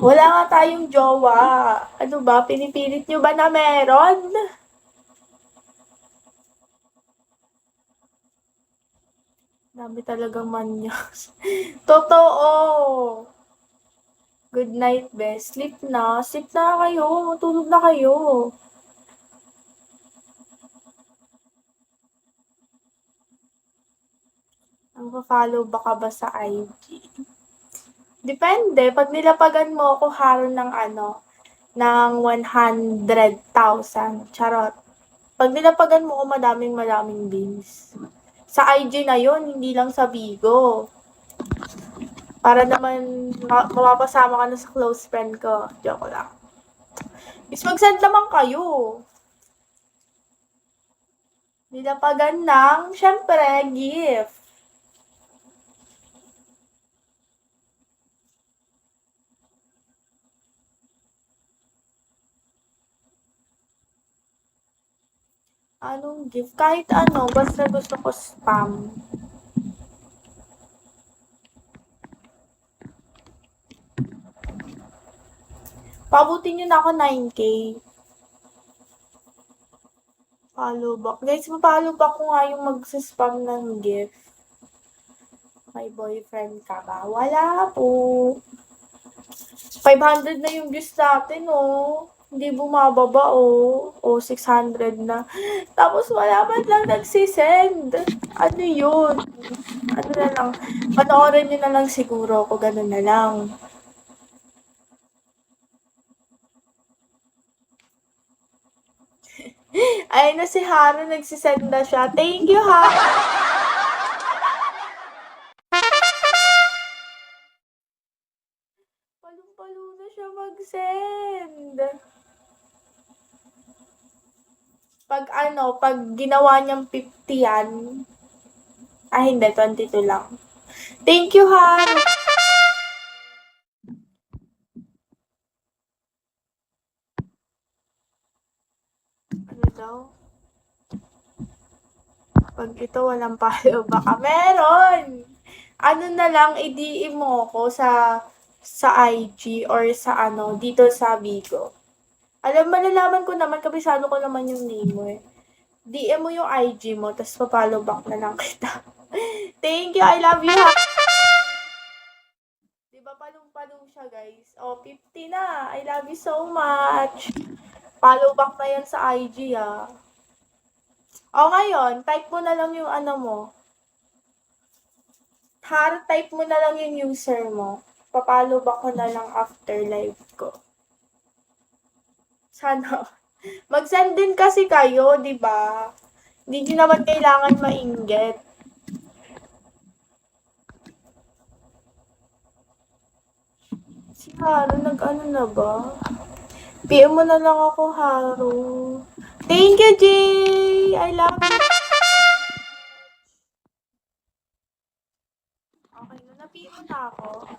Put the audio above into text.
Wala nga tayong jowa. Ano ba, pinipilit nyo ba na meron? Dami talagang manyas. Totoo. Good night, best. Sleep na. Sleep na kayo. Matulog na kayo. Ang follow ba ka ba sa IG? Depende. Pag nilapagan mo ako haro ng ng 100,000. Charot. Pag nilapagan mo ako madaming beans. Sa IG na yon, hindi lang sa Bigo. Para naman mapapasama ka na sa close friend ko. Joke lang. Is mag-send naman kayo. Nilapagan ng, syempre, gift. Anong gift? Kahit ano, basta gusto ko spam. Pabutin nyo na ako 9K. Follow back. Guys, follow back ko nga yung mag-spam ng gift. May boyfriend ka ba? Wala po. 500 na yung views natin, oh. Hindi bumababa, oh. O, 600 na. Tapos wala man lang nagsisend. Ano yun? Ano na lang. Panoorin nyo na lang siguro ako. Ganun na lang. Ayun na si Haro, nagsisend na siya. Thank you, ha! Palong-palo na siya mag-send. Pag ginawa niyang 50 yan, hindi, 22 lang. Thank you, Haro! Ano daw? Pag ito walang follow, baka meron. Ano na lang, i-DM mo ko sa IG or sa dito sa Bigo. Malalaman ko naman, kabisado ko naman yung name mo eh. DM mo yung IG mo, tapos pa-follow back na lang kita. Thank you, I love you. Diba palong-palong siya, guys? Oh, 50 na. I love you so much. Follow back na yan sa IG, ah. O, ngayon, type mo na lang yung mo. Type mo na lang yung user mo. Papalo back ko na lang after live ko. Sana. Mag-send din kasi kayo, di ba? Hindi nyo naman kailangan mainggit. Si Haro, nag-ano na ba? PM mo na lang ako, Haro. Thank you, Jay! I love you. Okay, na PM na ako.